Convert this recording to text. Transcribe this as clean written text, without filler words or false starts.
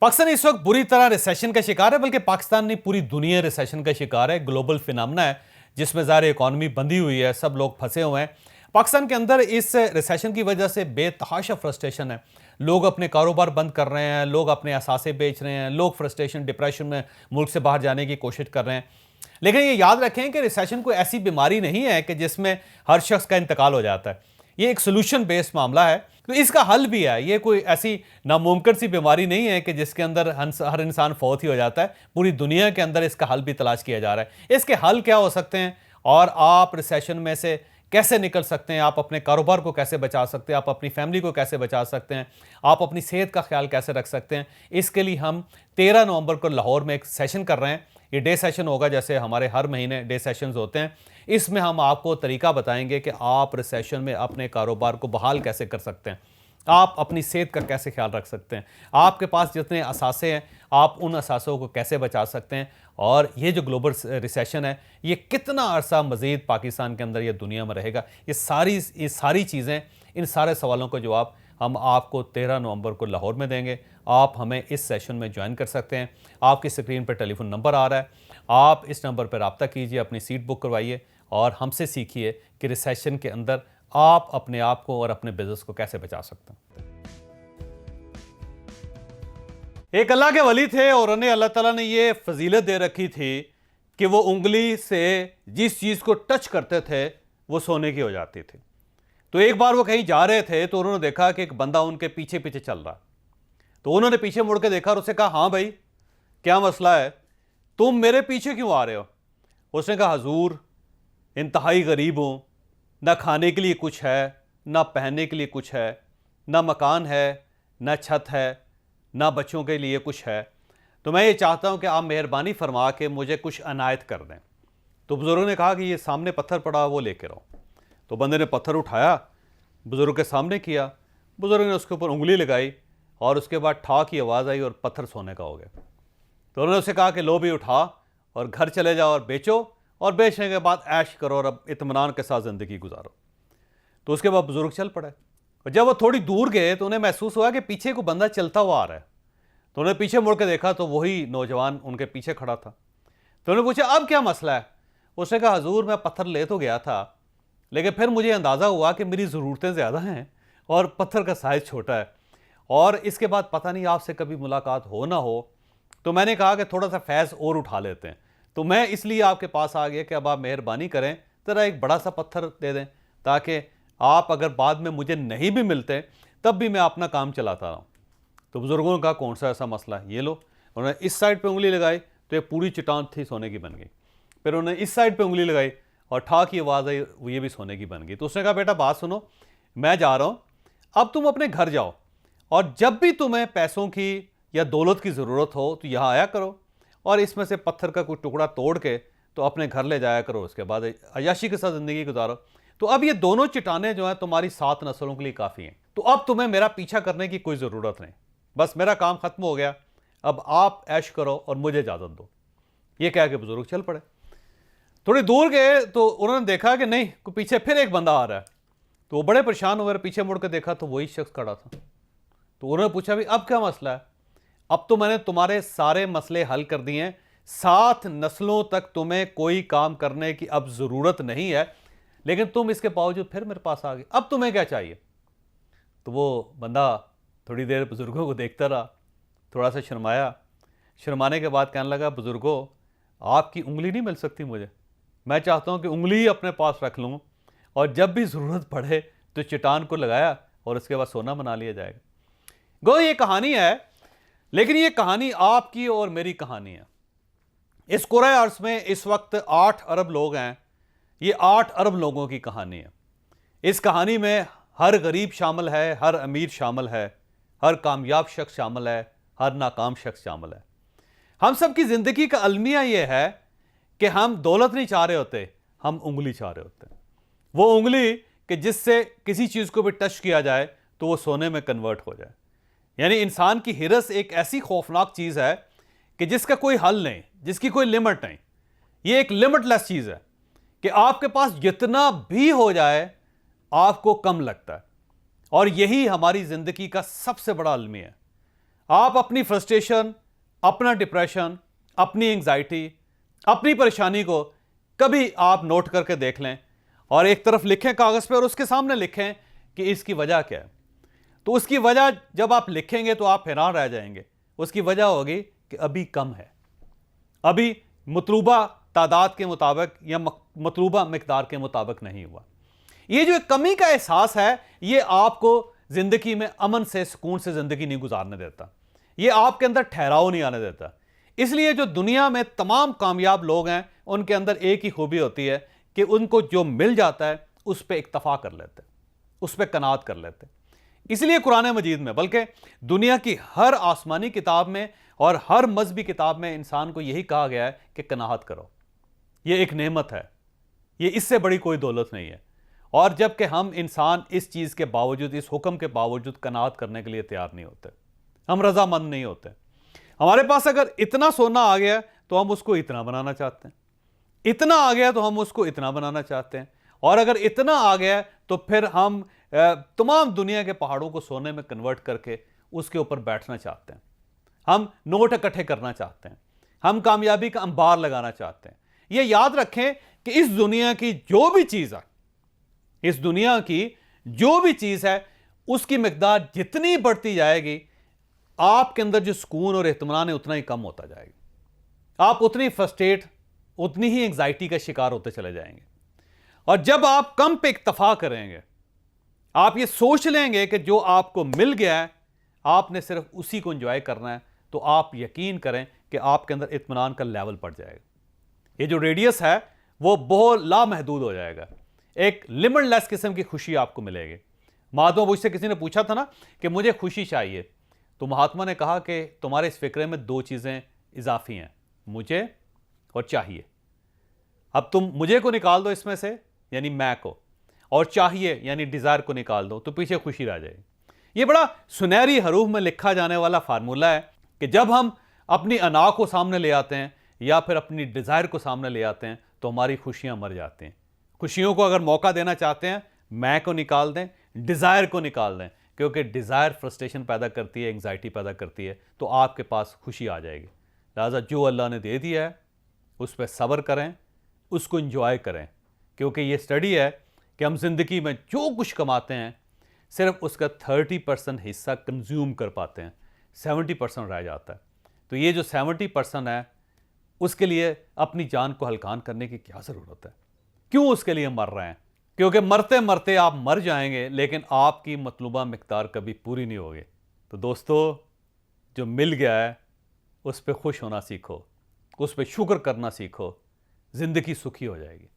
पाकिस्तान इस वक्त बुरी तरह रिसेशन का शिकार है, बल्कि पाकिस्तान नहीं पूरी दुनिया रिसेशन का शिकार है। ग्लोबल फिनोमेना है जिसमें ज़ाहिर इकॉनमी बंधी हुई है, सब लोग फंसे हुए हैं। पाकिस्तान के अंदर इस रिसेशन की वजह से बेतहाशा फ्रस्ट्रेशन है। लोग अपने कारोबार बंद कर रहे हैं, लोग अपने असासे बेच रहे हैं, लोग फ्रस्ट्रेशन डिप्रेशन में मुल्क से बाहर जाने की कोशिश कर रहे हैं। लेकिन ये याद रखें कि रिसेशन कोई ऐसी बीमारी नहीं है कि जिसमें हर शख्स का इंतकाल हो जाता है। ये एक सोल्यूशन बेस्ड मामला है, तो इसका हल भी है। ये कोई ऐसी नामुमकिन सी बीमारी नहीं है कि जिसके अंदर हर इंसान फौत ही हो जाता है। पूरी दुनिया के अंदर इसका हल भी तलाश किया जा रहा है। इसके हल क्या हो सकते हैं और आप रिसेशन में से कैसे निकल सकते हैं, आप अपने कारोबार को कैसे बचा सकते हैं, आप अपनी फैमिली को कैसे बचा सकते हैं, आप अपनी सेहत का ख्याल कैसे रख सकते हैं, इसके लिए हम 13 नवंबर को लाहौर में एक सेशन कर रहे हैं। ये डे सेशन होगा, जैसे हमारे हर महीने डे सेशंस होते हैं। इसमें हम आपको तरीका बताएंगे कि आप रिसेशन में अपने कारोबार को बहाल कैसे कर सकते हैं, आप अपनी सेहत का कैसे ख्याल रख सकते हैं, आपके पास जितने असासे हैं आप उन असासों को कैसे बचा सकते हैं, और ये जो ग्लोबल रिसेशन है ये कितना अरसा मज़ीद पाकिस्तान के अंदर या दुनिया में रहेगा। ये सारी चीज़ें, इन सारे सवालों का जवाब हम आपको 13 नवंबर को लाहौर में देंगे। आप हमें इस सेशन में ज्वाइन कर सकते हैं। आपकी स्क्रीन पर टेलीफोन नंबर आ रहा है, आप इस नंबर पर रब्ता कीजिए, अपनी सीट बुक करवाइए और हमसे सीखिए कि रिसेशन के अंदर आप अपने आप को और अपने बिजनेस को कैसे बचा सकते हैं। एक अल्लाह के वली थे और उन्हें अल्लाह ताला ने ये फजीलत दे रखी थी कि वो उंगली से जिस चीज़ को टच करते थे वो सोने की हो जाती थी। तो एक बार वो कहीं जा रहे थे तो उन्होंने देखा कि एक बंदा उनके पीछे पीछे चल रहा। तो उन्होंने पीछे मुड़ के देखा और उससे कहा, हाँ भाई क्या मसला है, तुम मेरे पीछे क्यों आ रहे हो? उसने कहा, हजूर इंतहाई गरीब हूँ, ना खाने के लिए कुछ है, ना पहनने के लिए कुछ है, ना मकान है, ना छत है, ना बच्चों के लिए कुछ है। तो मैं ये चाहता हूँ कि आप मेहरबानी फरमा के मुझे कुछ अनायत कर दें। तो बुज़ुर्ग ने कहा कि ये सामने पत्थर पड़ा वो लेके रहो। तो बंदे ने पत्थर उठाया, बुज़ुर्ग के सामने किया, बुज़ुर्ग ने उसके ऊपर उंगली लगाई और उसके बाद ठा की आवाज़ आई और पत्थर सोने का हो गया। तो उन्होंने उससे कहा कि लो भी उठा और घर चले जाओ और बेचो, और बेचने के बाद ऐश करो और अब इत्मीनान के साथ ज़िंदगी गुजारो। तो उसके बाद बुज़ुर्ग चल पड़े और जब वो थोड़ी दूर गए तो उन्हें महसूस हुआ कि पीछे को बंदा चलता हुआ आ रहा है। तो उन्हें पीछे मुड़ के देखा तो वही नौजवान उनके पीछे खड़ा था। तो उन्होंने पूछा, अब क्या मसला है? उसने कहा, हजूर मैं पत्थर ले तो गया था, लेकिन फिर मुझे अंदाज़ा हुआ कि मेरी ज़रूरतें ज़्यादा हैं और पत्थर का साइज़ छोटा है, और इसके बाद पता नहीं आपसे कभी मुलाकात हो ना हो, तो मैंने कहा कि थोड़ा सा फैज़ और उठा लेते हैं। तो मैं इसलिए आपके पास आ गया कि अब आप मेहरबानी करें, ज़रा एक बड़ा सा पत्थर दे दें ताकि आप अगर बाद में मुझे नहीं भी मिलते तब भी मैं अपना काम चलाता रहूँ। तो बुज़ुर्गों ने कहा, कौन सा ऐसा मसला है, ये लो। उन्होंने इस साइड पे उंगली लगाई तो ये पूरी चट्टान थी सोने की बन गई। फिर उन्होंने इस साइड पे उंगली लगाई और ठा की आवाज़ आई, वो ये भी सोने की बन गई। तो उसने कहा, बेटा बात सुनो, मैं जा रहा हूँ, अब तुम अपने घर जाओ और जब भी तुम्हें पैसों की या दौलत की ज़रूरत हो तो यहाँ आया करो और इसमें से पत्थर का कोई टुकड़ा तोड़ के तो अपने घर ले जाया करो, उसके बाद अय्याशी के साथ ज़िंदगी गुजारो। तो अब ये दोनों चट्टानें जो हैं तुम्हारी 7 नस्लों के लिए काफ़ी हैं। तो अब तुम्हें मेरा पीछा करने की कोई ज़रूरत नहीं, बस मेरा काम ख़त्म हो गया, अब आप ऐश करो और मुझे इजाज़त दो। ये कह के बुजुर्ग चल पड़े। थोड़ी दूर गए तो उन्होंने देखा कि नहीं, पीछे फिर एक बंदा आ रहा है। तो वो बड़े परेशान हुए, पीछे मुड़ कर देखा तो वही शख्स खड़ा था। तो उन्होंने पूछा, भी अब क्या मसला है? अब तो मैंने तुम्हारे सारे मसले हल कर दिए हैं, 7 नस्लों तक तुम्हें कोई काम करने की अब ज़रूरत नहीं है, लेकिन तुम इसके बावजूद फिर मेरे पास आ गए, अब तुम्हें क्या चाहिए? तो वो बंदा थोड़ी देर बुज़ुर्गों को देखता रहा, थोड़ा सा शर्माया, शर्माने के बाद कहने लगा, बुज़ुर्गों आपकी उंगली नहीं मिल सकती मुझे, मैं चाहता हूँ कि उंगली ही अपने पास रख लूँ और जब भी ज़रूरत पड़े तो चट्टान को लगाया और उसके बाद सोना बना लिया जाएगा। गो ये कहानी है, लेकिन ये कहानी आपकी और मेरी कहानी है। इस कुराए अर्ज़ में इस वक्त 8 अरब लोग हैं, ये 8 अरब लोगों की कहानी है। इस कहानी में हर गरीब शामिल है, हर अमीर शामिल है, हर कामयाब शख्स शामिल है, हर नाकाम शख्स शामिल है। हम सब की ज़िंदगी का अलमिया ये है कि हम दौलत नहीं चाह रहे होते, हम उंगली चाह रहे होते हैं। वो उंगली कि जिससे किसी चीज़ को भी टच किया जाए तो वो सोने में कन्वर्ट हो जाए। यानी इंसान की हिरस एक ऐसी खौफनाक चीज़ है कि जिसका कोई हल नहीं, जिसकी कोई लिमिट नहीं। ये एक लिमिटलेस चीज़ है कि आपके पास जितना भी हो जाए आपको कम लगता है, और यही हमारी ज़िंदगी का सबसे बड़ा अलमिया है। आप अपनी फ्रस्ट्रेशन, अपना डिप्रेशन, अपनी एंजाइटी, अपनी परेशानी को कभी आप नोट करके देख लें और एक तरफ लिखें कागज़ पे और उसके सामने लिखें कि इसकी वजह क्या है। तो उसकी वजह जब आप लिखेंगे तो आप हैरान रह जाएंगे। उसकी वजह होगी कि अभी कम है, अभी मतलूबा तादाद के मुताबिक या मतलूबा मिकदार के मुताबिक नहीं हुआ। ये जो एक कमी का एहसास है, ये आपको ज़िंदगी में अमन से, सुकून से ज़िंदगी नहीं गुजारने देता, ये आपके अंदर ठहराव नहीं आने देता। इसलिए जो दुनिया में तमाम कामयाब लोग हैं, उनके अंदर एक ही खूबी होती है कि उनको जो मिल जाता है उस पर इक्तफा कर लेते, उस पर कनात कर लेते। इसलिए कुरान मजीद में, बल्कि दुनिया की हर आसमानी किताब में और हर मजहबी किताब में इंसान को यही कहा गया है कि कनात करो, ये एक नेमत है, ये इससे बड़ी कोई दौलत नहीं है। और जबकि हम इंसान इस चीज़ के बावजूद, इस हुक्म के बावजूद कनात करने के लिए तैयार नहीं होते, हम रजामंद नहीं होते। हमारे पास अगर इतना सोना आ गया तो हम उसको इतना बनाना चाहते हैं, इतना आ गया तो हम उसको इतना बनाना चाहते हैं, और अगर इतना आ गया तो फिर हम तमाम दुनिया के पहाड़ों को सोने में कन्वर्ट करके उसके ऊपर बैठना चाहते हैं। हम नोट इकट्ठे करना चाहते हैं, हम कामयाबी का अंबार लगाना चाहते हैं। यह याद रखें कि इस दुनिया की जो भी चीज़ है, इस दुनिया की जो भी चीज़ है, उसकी मिकदार जितनी बढ़ती जाएगी, आपके अंदर जो सुकून और इत्मीनान है उतना ही कम होता जाएगा। आप उतनी फ्रस्ट्रेट, उतनी ही एंग्जाइटी का शिकार होते चले जाएंगे। और जब आप कम पे इक्तफा करेंगे, आप ये सोच लेंगे कि जो आपको मिल गया है आपने सिर्फ उसी को एंजॉय करना है, तो आप यकीन करें कि आपके अंदर इत्मीनान का लेवल बढ़ जाएगा। ये जो रेडियस है वो बहुत लामहदूद हो जाएगा, एक लिमिटलेस किस्म की खुशी आपको मिलेगी। महात्मा बुद्ध से किसी ने पूछा था ना कि मुझे खुशी चाहिए, तो महात्मा ने कहा कि तुम्हारे इस फिक्रे में दो चीज़ें इजाफी हैं, मुझे और चाहिए। अब तुम मुझे को निकाल दो इसमें से, यानी मैं को, और चाहिए यानी डिज़ायर को निकाल दो, तो पीछे खुशी रह जाएगी। ये बड़ा सुनहरी हरूफ में लिखा जाने वाला फार्मूला है कि जब हम अपनी अना को सामने ले आते हैं या फिर अपनी डिज़ायर को सामने ले आते हैं तो हमारी खुशियां मर जाती हैं। खुशियों को अगर मौका देना चाहते हैं, मैं को निकाल दें, डिज़ायर को निकाल दें, क्योंकि डिज़ायर फ्रस्ट्रेशन पैदा करती है, एंग्जाइटी पैदा करती है, तो आपके पास खुशी आ जाएगी। लिहाजा जो अल्लाह ने दे दिया है उस पर सब्र करें, उसको इंजॉय करें, क्योंकि ये स्टडी है कि हम ज़िंदगी में जो कुछ कमाते हैं सिर्फ उसका 30% हिस्सा कंज्यूम कर पाते हैं, 70% रह जाता है। तो ये जो 70% है उसके लिए अपनी जान को हल्कान करने की क्या ज़रूरत है? क्यों उसके लिए मर रहे हैं? क्योंकि मरते मरते आप मर जाएंगे, लेकिन आपकी मतलूबा मिकदार कभी पूरी नहीं होगी। तो दोस्तों, जो मिल गया है उस पर खुश होना सीखो, उस पर शुक्र करना सीखो, ज़िंदगी सुखी हो जाएगी।